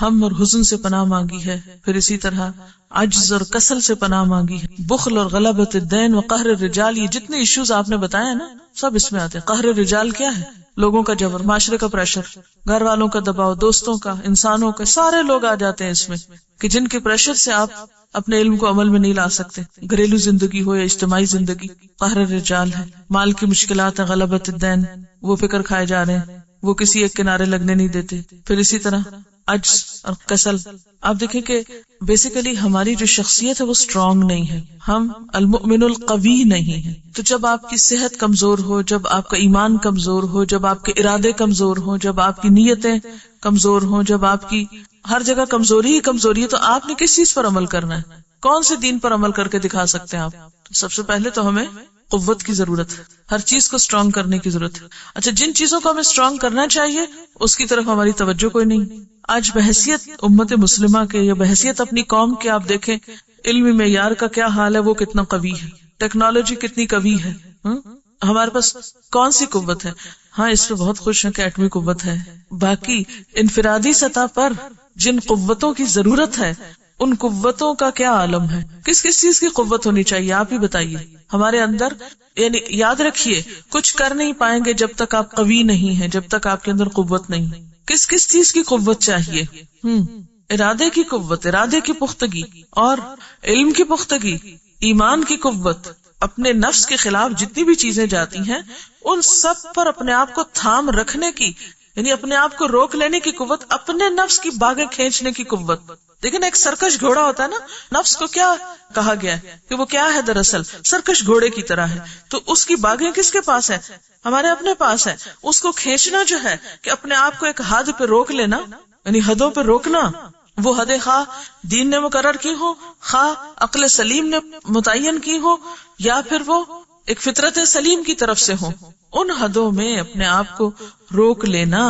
ہم اور حزن سے پناہ مانگی ہے، پھر اسی طرح عجز اور کسل سے پناہ مانگی ہے، بخل اور غلبۃ الدین و قہر الرجال، یہ جتنے ایشوز آپ نے بتایا نا سب اس میں آتے ہیں۔ قہر الرجال کیا ہے؟ لوگوں کا جبر، معاشرے کا پریشر، گھر والوں کا دباؤ، دوستوں کا، انسانوں کا، سارے لوگ آ جاتے ہیں اس میں کہ جن کے پریشر سے آپ اپنے علم کو عمل میں نہیں لا سکتے، گھریلو زندگی ہو یا اجتماعی زندگی۔ قہر الرجال ہے، مال کی مشکلات ہے، غلبۃ الدین، وہ فکر کھائے جا رہے ہیں، وہ کسی ایک کنارے لگنے نہیں دیتے۔ پھر اسی طرح عجز اور کسل۔ آپ دیکھیں کہ بیسیکلی ہماری جو شخصیت ہے وہ اسٹرانگ نہیں ہے، ہم المؤمن القوی نہیں ہے۔ تو جب آپ کی صحت کمزور ہو، جب آپ کا ایمان کمزور ہو، جب آپ کے ارادے کمزور ہوں، جب آپ کی نیتیں کمزور ہوں، جب آپ کی ہر جگہ کمزوری ہی کمزوری ہے، تو آپ نے کس چیز پر عمل کرنا ہے؟ کون سے دین پر عمل کر کے دکھا سکتے ہیں آپ؟ سب سے پہلے تو ہمیں قوت کی ضرورت ہے، ہر چیز کو اسٹرانگ کرنے کی ضرورت ہے۔ اچھا، جن چیزوں کو ہمیں اسٹرانگ کرنا چاہیے اس کی طرف ہماری توجہ کوئی نہیں۔ آج بحیثیت امت مسلمہ کے یا بحیثیت اپنی قوم کے آپ دیکھیں علمی معیار کا کیا حال ہے، وہ کتنا قوی ہے، ٹیکنالوجی کتنی قوی ہے۔ ہمارے پاس کون سی قوت ہے؟ ہاں، اس پہ بہت خوش ہیں کہ ایٹمی قوت ہے۔ باقی انفرادی سطح پر جن قوتوں کی ضرورت ہے ان قوتوں کا کیا عالم ہے؟ کس کس چیز کی قوت ہونی چاہیے آپ ہی بتائیے ہمارے اندر۔ یعنی یاد رکھیے، کچھ کر نہیں پائیں گے جب تک آپ قوی نہیں ہیں، جب تک آپ کے اندر قوت نہیں۔ کس کس چیز کی قوت چاہیے؟ ارادے کی قوت، ارادے کی پختگی، اور علم کی پختگی، ایمان کی قوت، اپنے نفس کے خلاف جتنی بھی چیزیں جاتی ہیں ان سب پر اپنے آپ کو تھام رکھنے کی، یعنی اپنے آپ کو روک لینے کی قوت، اپنے نفس کی باغیں کھینچنے کی قوت۔ لیکن ایک سرکش گھوڑا ہوتا ہے نا، نفس کو کیا کہا گیا ہے کہ وہ کیا ہے؟ دراصل سرکش گھوڑے کی طرح ہے۔ تو اس کی باغیں کس کے پاس ہے؟ ہمارے اپنے پاس ہے۔ اس کو کھینچنا جو ہے کہ اپنے آپ کو ایک حد پہ روک لینا، یعنی حدوں پہ روکنا، وہ حد خواہ دین نے مقرر کی ہو، خواہ عقل سلیم نے متعین کی ہو، یا پھر وہ ایک فطرت سلیم کی طرف سے ہو، ان حدوں میں اپنے آپ کو روک لینا۔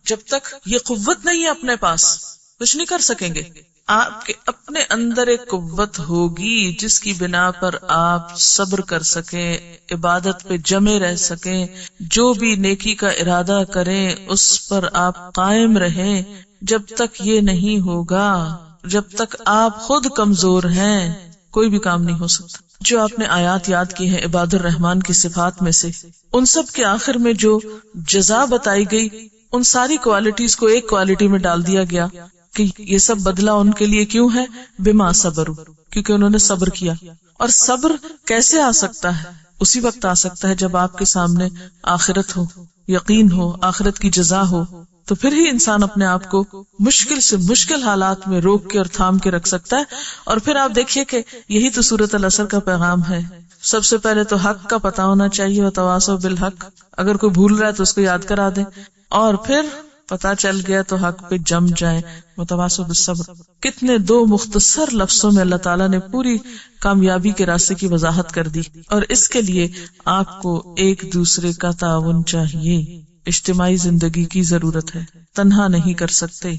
جب تک یہ قوت نہیں ہے اپنے پاس کچھ نہیں کر سکیں گے۔ آپ کے اپنے اندر ایک قوت ہوگی جس کی بنا پر آپ صبر کر سکیں، عبادت پہ جمے رہ سکیں، جو بھی نیکی کا ارادہ کریں اس پر آپ قائم رہیں۔ جب تک یہ نہیں ہوگا، جب تک آپ خود کمزور ہیں، کوئی بھی کام نہیں ہو سکتا۔ جو آپ نے آیات یاد کی ہیں عباد الرحمن کی صفات میں سے، ان سب کے آخر میں جو جزا بتائی گئی، ان ساری کوالٹیز کو ایک کوالٹی میں ڈال دیا گیا کہ یہ سب بدلہ ان کے لیے کیوں ہے؟ بما صبروا، کیونکہ انہوں نے صبر کیا۔ اور صبر کیسے آ سکتا ہے؟ اسی وقت آ سکتا ہے جب آپ کے سامنے آخرت ہو، یقین ہو، آخرت کی جزا ہو، تو پھر ہی انسان اپنے آپ کو مشکل سے مشکل حالات میں روک کے اور تھام کے رکھ سکتا ہے۔ اور پھر آپ دیکھیے کہ یہی تو سورۃ العصر کا پیغام ہے۔ سب سے پہلے تو حق کا پتہ ہونا چاہیے، وتواصوا بالحق، اگر کوئی بھول رہا ہے تو اس کو یاد کرا دیں، اور پھر پتا چل گیا تو حق پہ جم جائیں، وتواصوا بالصبر۔ کتنے دو مختصر لفظوں میں اللہ تعالیٰ نے پوری کامیابی کے راستے کی وضاحت کر دی۔ اور اس کے لیے آپ کو ایک دوسرے کا تعاون چاہیے، اجتماعی زندگی کی ضرورت ہے، تنہا نہیں کر سکتے۔